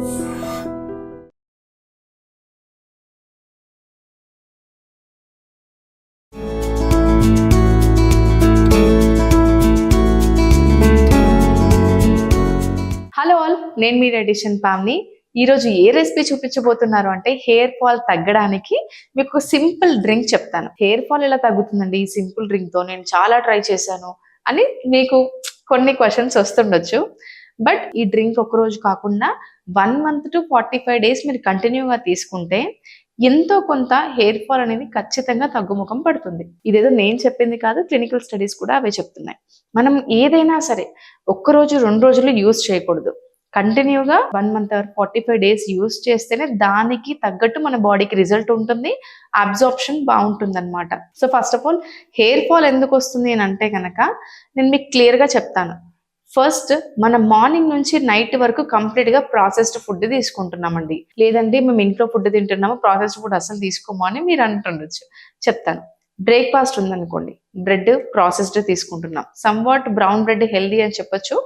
Hello all, నేను మీ dietitian పామ్ని. ఈరోజు ఏ recipe చూపించబోతున్నారు అంటే హెయిర్ ఫాల్ తగ్గడానికి మీకు సింపుల్ డ్రింక్ చెప్తాను. హెయిర్ ఫాల్ ఎలా తగ్గుతుందండి ఈ సింపుల్ డ్రింక్తో, నేను చాలా ట్రై చేశాను అని మీకు కొన్ని క్వశ్చన్స్ వస్తుండొచ్చు. బట్ ఈ డ్రింక్ ఒక రోజు కాకుండా 1 month to 45 days మీరు కంటిన్యూగా తీసుకుంటే ఎంతో కొంత హెయిర్ ఫాల్ అనేది ఖచ్చితంగా తగ్గుముఖం పడుతుంది. ఇదేదో నేను చెప్పింది కాదు, క్లినికల్ స్టడీస్ కూడా అవే చెప్తున్నాయి. మనం ఏదైనా సరే ఒక్కరోజు 2 రోజులు యూజ్ చేయకూడదు. కంటిన్యూగా 1 month or 45 days యూజ్ చేస్తేనే దానికి తగ్గట్టు మన బాడీకి రిజల్ట్ ఉంటుంది, అబ్జార్ప్షన్ బాగుంటుంది అనమాట. So first of all hair fall ఎందుకు వస్తుంది అని అంటే కనుక నేను మీకు క్లియర్గా చెప్తాను. ఫస్ట్, మన మార్నింగ్ నుంచి నైట్ వరకు కంప్లీట్గా ప్రాసెస్డ్ ఫుడ్ తీసుకుంటున్నామండి. లేదంటే మేము ఇంట్లో ఫుడ్ తింటున్నాము, ప్రాసెస్డ్ ఫుడ్ అసలు తీసుకోము అని మీరు అంటుండొచ్చు. చెప్తాను. బ్రేక్ఫాస్ట్ ఉందనుకోండి, బ్రెడ్ ప్రాసెస్డ్ తీసుకుంటున్నాం. Some what brown bread healthy అని చెప్పొచ్చు,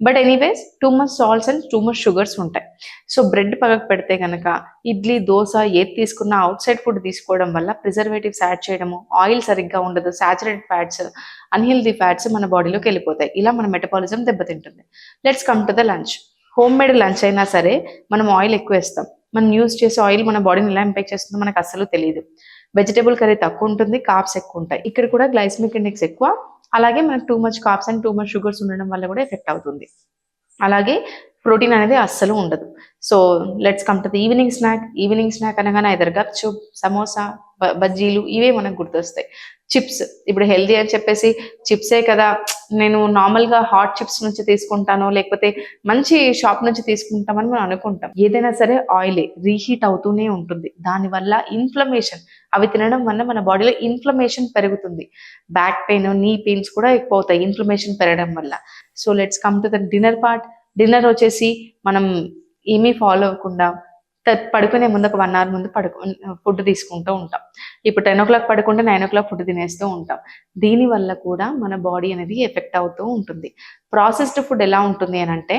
but anyways too much salts and too much sugars ఉంటాయి. సో బ్రెడ్ పక్కకు పెడితే కనుక ఇడ్లీ, దోశ ఏది తీసుకున్నా అవుట్ సైడ్ ఫుడ్ తీసుకోవడం వల్ల ప్రిజర్వేటివ్స్ యాడ్ చేయడము, ఆయిల్ సరిగ్గా ఉండదు, సాచురేటెడ్ ఫ్యాట్స్, అన్హెల్దీ ఫ్యాట్స్ మన బాడీలోకి వెళ్ళిపోతాయి. ఇలా మన మెటబాలిజం దెబ్బతింటుంది. Let's come to the lunch. Home made lunch అయినా సరే మనం ఆయిల్ ఎక్కువ వేస్తాం. మనం యూజ్ చేసే ఆయిల్ మన బాడీని ఎలా ఇంపాక్ట్ చేస్తుందో మనకు అస్సలు తెలియదు. వెజిటేబుల్ కర్రీ తక్కువ ఉంటుంది, కార్బ్స్ ఎక్కువ ఉంటాయి. ఇక్కడ కూడా గ్లైసెమిక్ ఇండెక్స్ ఎక్కువ. అలాగే మనకు too much carbs and too much sugars ఉండడం వల్ల కూడా ఎఫెక్ట్ అవుతుంది. అలాగే ప్రోటీన్ అనేది అస్సలు ఉండదు. So let's come to the evening snack. Evening snack అనగానే ఐదర్ గప్చుప్, సమోసా, బజ్జీలు ఇవే మనకు గుర్తొస్తాయి. చిప్స్, ఇప్పుడు హెల్దీ అని చెప్పేసి చిప్సే కదా, నేను నార్మల్గా హాట్ చిప్స్ నుంచి తీసుకుంటాను, లేకపోతే మంచి షాప్ నుంచి తీసుకుంటామని మనం అనుకుంటాం. ఏదైనా సరే ఆయిలే, రీహీట్ అవుతూనే ఉంటుంది. దానివల్ల ఇన్ఫ్లమేషన్, అవి తినడం వల్ల మన బాడీలో ఇన్ఫ్లమేషన్ పెరుగుతుంది. బ్యాక్ పెయిన్, నీ పెయిన్స్ కూడా ఎక్కువ అవుతాయి ఇన్ఫ్లమేషన్ పెరగడం వల్ల. So let's come to the dinner part. Dinner వచ్చేసి మనం ఏమీ ఫాలో అవ్వకుండా పడుకునే ముందు ఒక 1 hour ముందు ఫుడ్ తీసుకుంటూ ఉంటాం. ఇప్పుడు 10 o'clock పడుకుంటే 9 o'clock ఫుడ్ తినేస్తూ ఉంటాం. దీనివల్ల కూడా మన బాడీ అనేది ఎఫెక్ట్ అవుతూ ఉంటుంది. ప్రాసెస్డ్ ఫుడ్ ఎలా ఉంటుంది అని అంటే,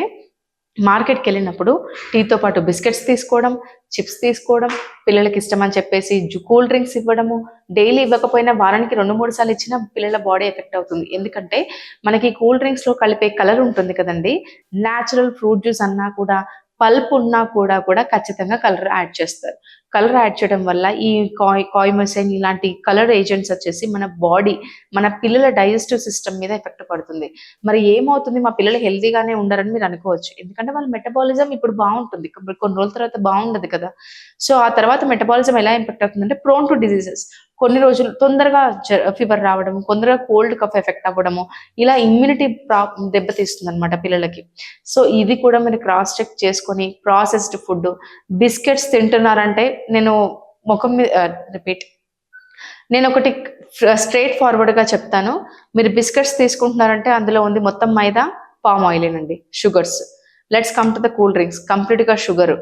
మార్కెట్కి వెళ్ళినప్పుడు టీతో పాటు బిస్కెట్స్ తీసుకోవడం, చిప్స్ తీసుకోవడం, పిల్లలకి ఇష్టం అని చెప్పేసి కూల్ డ్రింక్స్ ఇవ్వడము, డైలీ ఇవ్వకపోయినా వారానికి 2-3 సార్లు ఇచ్చినా పిల్లల బాడీ ఎఫెక్ట్ అవుతుంది. ఎందుకంటే మనకి కూల్ డ్రింక్స్లో కలిపే కలర్ ఉంటుంది కదండి, న్యాచురల్ ఫ్రూట్ జ్యూస్ అన్నా కూడా, పల్ప్ ఉన్నా కూడా ఖచ్చితంగా కలర్ యాడ్ చేస్తారు. కలర్ యాడ్ చేయడం వల్ల ఈ కాయిమసైన్ ఇలాంటి కలర్ ఏజెంట్స్ వచ్చేసి మన బాడీ, మన పిల్లల డైజెస్టివ్ సిస్టమ్ మీద ఎఫెక్ట్ పడుతుంది. మరి ఏమవుతుంది, మా పిల్లలు హెల్తీగానే ఉండరని మీరు అనుకోవచ్చు. ఎందుకంటే వాళ్ళ మెటబాలిజం ఇప్పుడు బాగుంటుంది, కొన్ని రోజుల తర్వాత బాగుండదు కదా. సో ఆ తర్వాత మెటబాలిజం ఎలా ఇంపాక్ట్ అవుతుందంటే, ప్రోన్ టు డిజీజెస్, కొన్ని రోజులు తొందరగా ఫీవర్ రావడం, తొందరగా కోల్డ్ కఫ్ ఎఫెక్ట్ అవ్వడము, ఇలా ఇమ్యూనిటీ దెబ్బతీస్తుంది అనమాట పిల్లలకి. సో ఇది కూడా మీరు క్రాస్ చెక్ చేసుకొని, ప్రాసెస్డ్ ఫుడ్, బిస్కెట్స్ తింటున్నారంటే నేను ముఖం మీద నేను ఒకటి స్ట్రైట్ ఫార్వర్డ్గా చెప్తాను. మీరు బిస్కెట్స్ తీసుకుంటున్నారంటే అందులో ఉంది మొత్తం మైదా, పామ్ ఆయిలేనండి, sugars. Let's come to the cool drinks, కంప్లీట్గా షుగర్.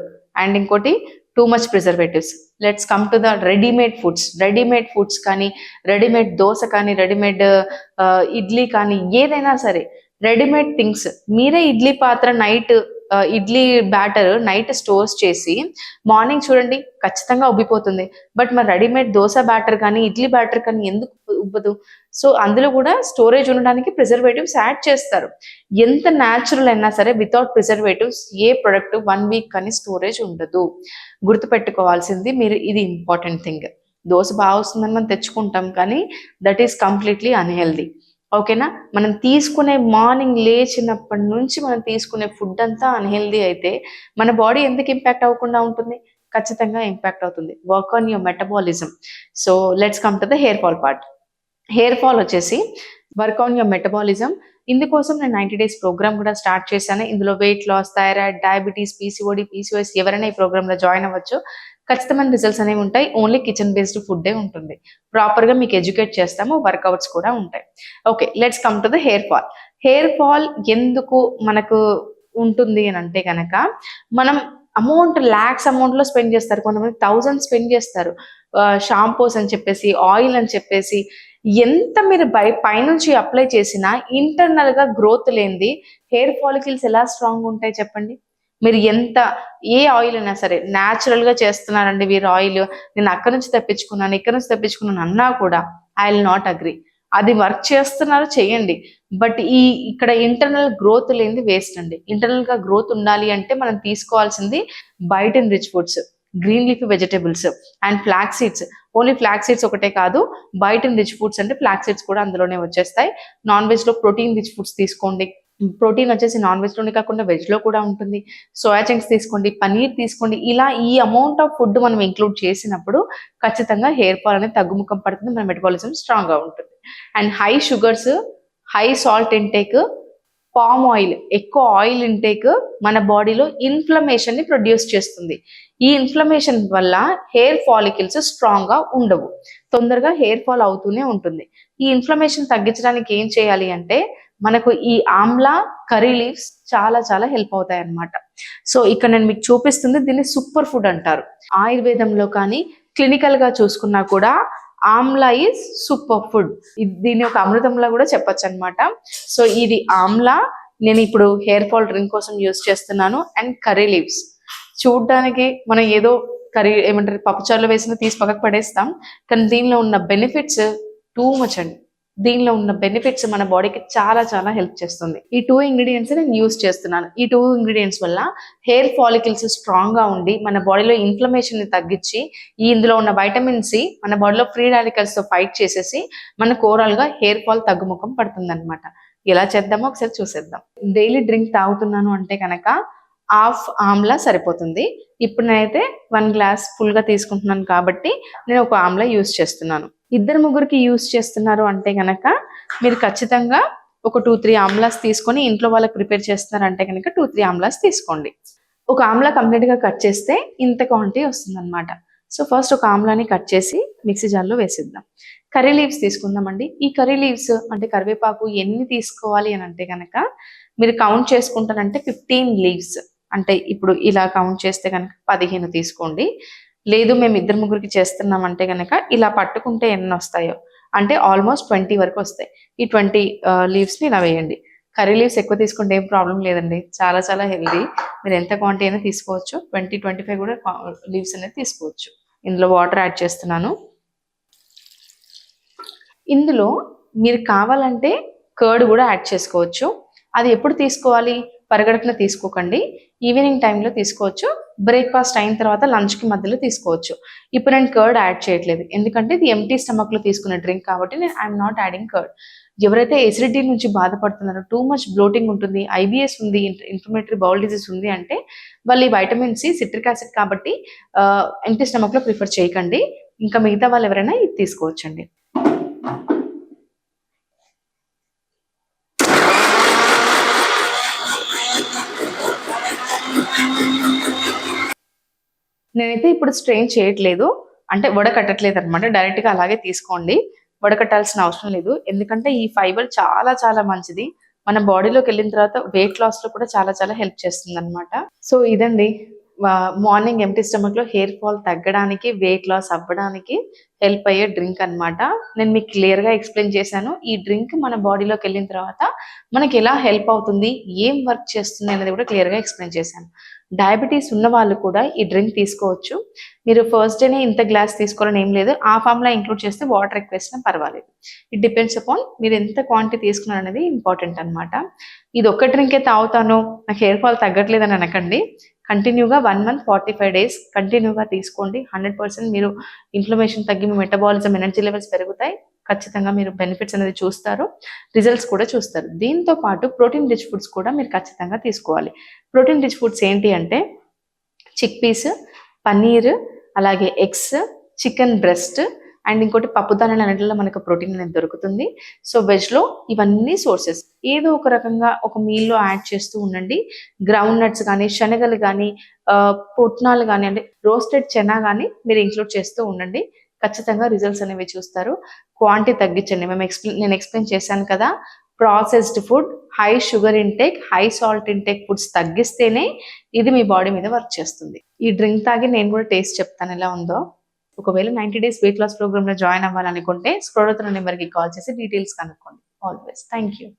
అండ్ ఇంకోటి too much preservatives. Let's come to the readymade foods. Readymade foods కానీ, రెడీమేడ్ దోశ కానీ, రెడీమేడ్ ఇడ్లీ కానీ, ఏదైనా సరే రెడీమేడ్ థింగ్స్. మీరే ఇడ్లీ పాత్ర night, idli batter night stores చేసి మార్నింగ్ చూడండి ఖచ్చితంగా ఉబ్బిపోతుంది. బట్ మరి రెడీమేడ్ దోశ బ్యాటర్ కానీ, ఇడ్లీ బ్యాటర్ కానీ ఎందుకు ఉబ్బదు? సో అందులో కూడా స్టోరేజ్ ఉండడానికి ప్రిజర్వేటివ్స్ యాడ్ చేస్తారు. ఎంత న్యాచురల్ అయినా సరే వితౌట్ ప్రిజర్వేటివ్స్ ఏ ప్రొడక్ట్ 1 week కానీ స్టోరేజ్ ఉండదు. గుర్తుపెట్టుకోవాల్సింది మీరు, ఇది ఇంపార్టెంట్ థింగ్. దోశ బాగా వస్తుందని మనం తెచ్చుకుంటాం, కానీ దట్ ఈస్ కంప్లీట్లీ అన్హెల్దీ. ఓకేనా? మనం తీసుకునే మార్నింగ్ లేచినప్పటి నుంచి మనం తీసుకునే ఫుడ్ అంతా అన్హెల్దీ అయితే మన బాడీ ఎందుకు ఇంపాక్ట్ అవ్వకుండా ఉంటుంది? ఖచ్చితంగా ఇంపాక్ట్ అవుతుంది. Work on your metabolism. So let's come to the hair fall part. Hair fall వచ్చేసి వర్క్ ఆన్ యువర్ మెటబాలిజం. ఇందుకోసం నేను 90 days ప్రోగ్రామ్ కూడా స్టార్ట్ చేశాను. ఇందులో weight loss, thyroid, diabetes, PCOD, PCOS ఎవరైనా ఈ ప్రోగ్రాంలో జాయిన్ అవ్వచ్చు. ఖచ్చితమైన రిజల్ట్స్ అనేవి ఉంటాయి. ఓన్లీ కిచెన్ బేస్డ్ ఫుడ్డే ఉంటుంది. ప్రాపర్గా మీకు ఎడ్యుకేట్ చేస్తాము, వర్కౌట్స్ కూడా ఉంటాయి. Okay, let's come to the hair fall. Hair fall ఎందుకు మనకు ఉంటుంది అని అంటే కనుక, మనం అమౌంట్ ల్యాక్స్ అమౌంట్లో స్పెండ్ చేస్తారు, కొంతమంది 1000 స్పెండ్ చేస్తారు షాంపూస్ అని చెప్పేసి, ఆయిల్ అని చెప్పేసి. ఎంత మీరు పైనుంచి అప్లై చేసినా ఇంటర్నల్గా గ్రోత్ లేనిది హెయిర్ ఫాలికల్స్ ఎలా స్ట్రాంగ్ ఉంటాయి చెప్పండి? మీరు ఎంత ఏ ఆయిల్ అయినా సరే న్యాచురల్ గా చేస్తున్నారండి వీరు ఆయిల్, నేను అక్కడి నుంచి తెప్పించుకున్నాను ఇక్కడ నుంచి తెప్పించుకున్నాను అన్నా కూడా ఐ విల్ నాట్ అగ్రీ. అది వర్క్ చేస్తున్నారు చేయండి, బట్ ఇక్కడ ఇంటర్నల్ గ్రోత్ లేనిది వేస్ట్ అండి. ఇంటర్నల్ గా గ్రోత్ ఉండాలి అంటే మనం తీసుకోవాల్సింది బయట rich foods, green leafy vegetables and flax seeds. Only flax seeds ఒకటే కాదు, బయట రిచ్ ఫుడ్స్ అంటే ఫ్లాక్ సీడ్స్ కూడా అందులోనే వచ్చేస్తాయి. నాన్ వెజ్ లో ప్రోటీన్ రిచ్ ఫుడ్స్ తీసుకోండి. ప్రోటీన్ వచ్చేసి నాన్ వెజ్ లోనే కాకుండా వెజ్ లో కూడా ఉంటుంది. సోయా చంక్స్ తీసుకోండి, పనీర్ తీసుకోండి. ఇలా ఈ అమౌంట్ ఆఫ్ ఫుడ్ మనం ఇంక్లూడ్ చేసినప్పుడు ఖచ్చితంగా హెయిర్ ఫాల్ అనేది తగ్గుముఖం పడుతుంది, మన మెటబాలిజం స్ట్రాంగ్ గా ఉంటుంది. And high sugars, high salt intake, palm oil, ఎక్కువ ఆయిల్ ఇంటేక్ మన బాడీలో ఇన్ఫ్లమేషన్ ని ప్రొడ్యూస్ చేస్తుంది. ఈ ఇన్ఫ్లమేషన్ వల్ల హెయిర్ ఫాలికల్స్ స్ట్రాంగ్ గా ఉండవు, తొందరగా హెయిర్ ఫాల్ అవుతూనే ఉంటుంది. ఈ ఇన్ఫ్లమేషన్ తగ్గించడానికి ఏం చేయాలి అంటే మనకు ఈ ఆమ్లా, కర్రీ లీవ్స్ చాలా చాలా హెల్ప్ అవుతాయి అన్నమాట. సో ఇక్కడ నేను మీకు చూపిస్తుంది దీన్ని సూపర్ ఫుడ్ అంటారు. ఆయుర్వేదంలో కానీ క్లినికల్ గా చూసుకున్నా కూడా ఆమ్లా ఈజ్ సూపర్ ఫుడ్. దీన్ని ఒక అమృతంలా కూడా చెప్పొచ్చు అనమాట. సో ఇది ఆమ్లా నేను ఇప్పుడు హెయిర్ ఫాల్ డ్రింక్ కోసం యూజ్ చేస్తున్నాను. అండ్ కర్రీ లీవ్స్ చూడడానికి మనం ఏదో కర్రీ ఏమంటారు పప్పుచారులో వేసిన తీసి పక్కకు పడేస్తాం, కానీ దీనిలో ఉన్న బెనిఫిట్స్ టూ మచ్ అండి. దీనిలో ఉన్న బెనిఫిట్స్ మన బాడీకి చాలా చాలా హెల్ప్ చేస్తుంది. ఈ 2 ఇంగ్రీడియంట్స్ నేను యూజ్ చేస్తున్నాను. ఈ 2 ఇంగ్రీడియంట్స్ వల్ల హెయిర్ ఫాలికల్స్ స్ట్రాంగ్ గా ఉండి మన బాడీలో ఇన్ఫ్లమేషన్ ని తగ్గించి ఇందులో ఉన్న వైటమిన్ సి మన బాడీలో ఫ్రీ రాడికల్స్ తో ఫైట్ చేసేసి మనకు ఓవరాల్ గా హెయిర్ ఫాల్ తగ్గుముఖం పడుతుంది అనమాట. ఎలా చేద్దామో ఒకసారి చూసేద్దాం. డైలీ డ్రింక్ తాగుతున్నాను అంటే కనుక హాఫ్ ఆమ్లా సరిపోతుంది. ఇప్పుడు నేనైతే 1 గ్లాస్ ఫుల్ గా తీసుకుంటున్నాను కాబట్టి నేను ఒక ఆమ్లా యూజ్ చేస్తున్నాను. 2-3 యూజ్ చేస్తున్నారు అంటే కనుక మీరు ఖచ్చితంగా ఒక 2-3 ఆమ్లాస్ తీసుకొని ఇంట్లో వాళ్ళకి ప్రిపేర్ చేస్తున్నారంటే కనుక 2-3 ఆమ్లాస్ తీసుకోండి. ఒక ఆమ్లా కంప్లీట్ గా కట్ చేస్తే ఇంత క్వాంటిటీ వస్తుంది అనమాట. సో ఫస్ట్ ఒక ఆమ్లాని కట్ చేసి మిక్సీ జార్లో వేసిద్దాం. కర్రీ లీవ్స్ తీసుకుందామండి. ఈ కర్రీ లీవ్స్ అంటే కరివేపాకు ఎన్ని తీసుకోవాలి అని అంటే కనుక మీరు కౌంట్ చేసుకుంటారంటే 15 లీవ్స్, అంటే ఇప్పుడు ఇలా కౌంట్ చేస్తే కనుక 15 తీసుకోండి. లేదు మేము 2-3 చేస్తున్నాం అంటే కనుక ఇలా పట్టుకుంటే ఎన్ని వస్తాయో అంటే ఆల్మోస్ట్ 20 వరకు వస్తాయి. ఈ 20 లీవ్స్ని ఇలా వేయండి. కర్రీ లీవ్స్ ఎక్కువ తీసుకుంటే ఏం ప్రాబ్లం లేదండి, చాలా చాలా హెల్దీ. మీరు ఎంత క్వాంటిటీ అయినా తీసుకోవచ్చు, 20-25 కూడా లీవ్స్ అనేది తీసుకోవచ్చు. ఇందులో వాటర్ యాడ్ చేస్తున్నాను. ఇందులో మీరు కావాలంటే కర్డ్ కూడా యాడ్ చేసుకోవచ్చు. అది ఎప్పుడు తీసుకోవాలి, పరిగడుపున తీసుకోకండి, ఈవినింగ్ టైంలో తీసుకోవచ్చు, బ్రేక్ఫాస్ట్ అయిన తర్వాత లంచ్కి మధ్యలో తీసుకోవచ్చు. ఇప్పుడు నేను కర్డ్ యాడ్ చేయట్లేదు, ఎందుకంటే ఇది ఎంటీ స్టమక్లో తీసుకునే డ్రింక్ కాబట్టి నేను ఐఎమ్ నాట్ యాడింగ్ కర్డ్. ఎవరైతే ఎసిడిటీ నుంచి బాధపడుతున్నారో, టూ మచ్ బ్లోటింగ్ ఉంటుంది, ఐబిఎస్ ఉంది, ఇన్ఫ్లమేటరీ బౌల్ డిజీజ్ ఉంది అంటే వాళ్ళు ఈ వైటమిన్ సి, సిట్రిక్ యాసిడ్ కాబట్టి ఎంటీ స్టమక్లో ప్రిఫర్ చేయకండి. ఇంకా మిగతా వాళ్ళు ఎవరైనా ఇది తీసుకోవచ్చండి. నేనైతే ఇప్పుడు స్ట్రెయిన్ చేయట్లేదు, అంటే వడకట్టట్లేదు అనమాట, డైరెక్ట్గా అలాగే తీసుకోండి. వడకట్టాల్సిన అవసరం లేదు, ఎందుకంటే ఈ ఫైబర్ చాలా చాలా మంచిది. మన బాడీలోకి వెళ్ళిన తర్వాత వెయిట్ లాస్ లో కూడా చాలా చాలా హెల్ప్ చేస్తుంది అనమాట. సో ఇదండి మార్నింగ్ ఎంటీ స్టమక్ లో హెయిర్ ఫాల్ తగ్గడానికి, వెయిట్ లాస్ అవ్వడానికి హెల్ప్ అయ్యే డ్రింక్ అనమాట. నేను మీకు క్లియర్ గా ఎక్స్ప్లెయిన్ చేశాను. ఈ డ్రింక్ మన బాడీలోకి వెళ్ళిన తర్వాత మనకి ఎలా హెల్ప్ అవుతుంది, ఏం వర్క్ చేస్తుంది అనేది కూడా క్లియర్ గా ఎక్స్ప్లెయిన్ చేశాను. డయాబెటీస్ ఉన్న వాళ్ళు కూడా ఈ డ్రింక్ తీసుకోవచ్చు. మీరు ఫస్ట్ డేనే ఇంత గ్లాస్ తీసుకోవాలని ఏం లేదు, ఆ ఫామ్లా ఇంక్లూడ్ చేస్తే వాటర్ ఎక్కువ వేసినా పర్వాలేదు. ఇట్ డిపెండ్స్ అపాన్ మీరు ఎంత క్వాంటిటీ తీసుకున్నారు అనేది ఇంపార్టెంట్ అనమాట. ఇది ఒక్క డ్రింకే తాగుతాను నాకు హెయిర్ ఫాల్ తగ్గట్లేదని అనకండి. కంటిన్యూగా 1 మంత్ 45 days కంటిన్యూగా తీసుకోండి. 100% మీరు ఇన్ఫ్లమేషన్ తగ్గి మీ మెటబాలిజం, ఎనర్జీ లెవెల్స్ పెరుగుతాయి. ఖచ్చితంగా మీరు బెనిఫిట్స్ అనేది చూస్తారు, రిజల్ట్స్ కూడా చూస్తారు. దీంతో పాటు ప్రోటీన్ రిచ్ ఫుడ్స్ కూడా మీరు ఖచ్చితంగా తీసుకోవాలి. ప్రోటీన్ రిచ్ ఫుడ్స్ ఏంటి అంటే చిక్ పీస్, పన్నీర్, అలాగే ఎగ్స్, చికెన్ బ్రెస్ట్ అండ్ ఇంకోటి పప్పుదానాలు అన్నింటిలో మనకు ప్రోటీన్ అనేది దొరుకుతుంది. సో వెజ్లో ఇవన్నీ సోర్సెస్ ఏదో ఒక రకంగా ఒక మీల్లో యాడ్ చేస్తూ ఉండండి. గ్రౌండ్ నట్స్ కానీ, శనగలు కానీ, పుట్నాలు కానీ, అంటే రోస్టెడ్ చెనా కానీ మీరు ఇంక్లూడ్ చేస్తూ ఉండండి. ఖచ్చితంగా రిజల్ట్స్ అనేవి చూస్తారు. క్వాంటిటీ తగ్గించండి. నేను ఎక్స్ప్లెయిన్ చేశాను కదా, processed food, high sugar intake, high salt intake foods తగ్గిస్తేనే ఇది మీ బాడీ మీద వర్క్ చేస్తుంది. ఈ డ్రింక్ తాగి నేను కూడా టేస్ట్ చెప్తాను ఎలా ఉందో. ఒకవేళ 90 days వెయిట్ లాస్ ప్రోగ్రామ్ లో జాయిన్ అవ్వాలనుకుంటే స్క్రోల్ అవుతున్న నెంబర్కి కాల్ చేసి డీటెయిల్స్ కనుక్కోండి. All the best. Thank you.